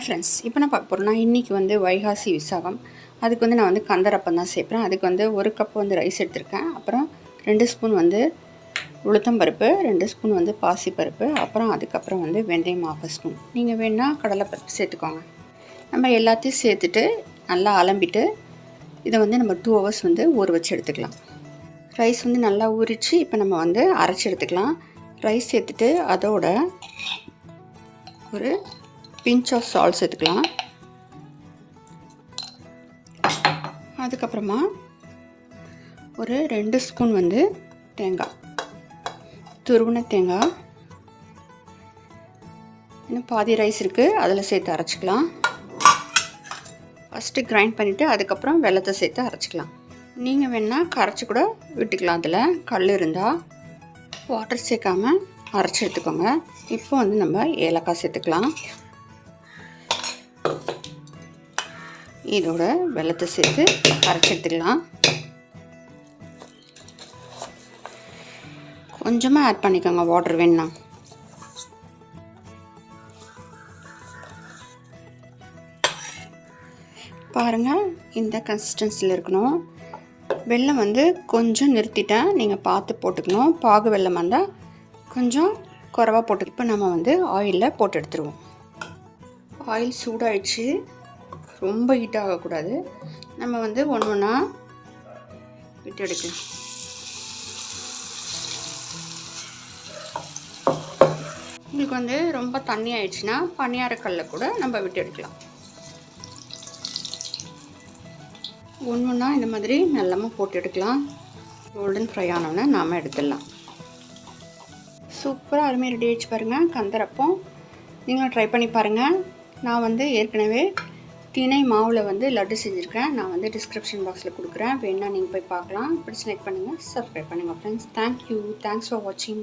Friends, இப்போ நான் பார்க்க போகிறேன்னா இன்றைக்கி வந்து வைகாசி விசாகம். அதுக்கு வந்து நான் வந்து கந்தரப்பம் தான் சேர்ப்பேன். அதுக்கு வந்து 1 கப் வந்து ரைஸ் எடுத்திருக்கேன். அப்புறம் 2 ஸ்பூன் வந்து உளுத்தம்பருப்பு, 2 ஸ்பூன் வந்து பாசிப்பருப்பு, அப்புறம் அதுக்கப்புறம் வந்து வெந்தயம் 1/2 ஸ்பூன். நீங்கள் வேணால் கடலைப்பருப்பு சேர்த்துக்கோங்க. நம்ம எல்லாத்தையும் சேர்த்துட்டு நல்லா அலம்பிட்டு இதை வந்து நம்ம 2 ஹவர்ஸ் வந்து ஊற வச்சு எடுத்துக்கலாம். ரைஸ் வந்து நல்லா ஊறிச்சு. இப்போ நம்ம வந்து அரைச்சி எடுத்துக்கலாம். ரைஸ் சேர்த்துட்டு அதோட ஒரு பிஞ்ச் ஆஃப் சால்ட் சேர்த்துக்கலாம். அதுக்கப்புறமா ஒரு 2 ஸ்பூன் வந்து தேங்காய், துருவின தேங்காய், இன்னும் பாதி ரைஸ் இருக்குது, அதில் சேர்த்து அரைச்சிக்கலாம். ஃபஸ்ட்டு கிரைண்ட் பண்ணிவிட்டு அதுக்கப்புறம் வெல்லத்தை சேர்த்து அரைச்சிக்கலாம். நீங்கள் வேணால் கரைச்சி கூட விட்டுக்கலாம். அதில் கல் இருந்தால் வாட்டர் சேர்க்காமல் அரைச்சி எடுத்துக்கோங்க. இப்போ வந்து நம்ம ஏலக்காய் சேர்த்துக்கலாம். இதோட வெல்லத்தை சேர்த்து அரைச்சி எடுத்துக்கலாம். கொஞ்சமாக ஆட் பண்ணிக்கோங்க வாட்டர் வேணும்னா. பாருங்கள், இந்த கன்சிஸ்டன்சியில் இருக்கணும். வெல்லம் வந்து கொஞ்சம் நிறுத்திட்டேன், நீங்கள் பார்த்து போட்டுக்கணும். பாகு வெல்லம் இருந்தால் கொஞ்சம் குறைவாக போட்டு. இப்போ நம்ம வந்து ஆயிலில் போட்டு எடுத்துருவோம். ஆயில் சூடாகிடுச்சு, ரொம்ப ஹீட் ஆகக்கூடாது. நம்ம வந்து ஒன்று ஒன்றா விட்டு எடுக்கலாம். உங்களுக்கு வந்து ரொம்ப தண்ணி ஆயிடுச்சுன்னா பனியாரக்கல்ல கூட நம்ம விட்டு எடுக்கலாம். ஒன்று ஒன்றா இந்த மாதிரி மெல்லமாக போட்டு எடுக்கலாம். கோல்டன் ஃப்ரை ஆனோன்னே நாம் எடுத்துடலாம். சூப்பராக அருமையாக ரெடி ஆகிடுச்சு பாருங்கள் கந்தரப்பம். நீங்களும் ட்ரை பண்ணி பாருங்கள். நான் வந்து ஏற்கனவே தினை மாவில் வந்து லட்டு செஞ்சுருக்கேன். நான் வந்து டிஸ்கிரிப்ஷன் பாக்ஸில் கொடுக்குறேன், வேணால் நீங்கள் போய் பார்க்கலாம். பிடிச்சி லைக் பண்ணுங்கள், சப்ஸ்கிரைப் பண்ணுங்கள் ஃப்ரெண்ட்ஸ். தேங்க்யூ. தேங்க்ஸ் ஃபார் வாட்சிங்.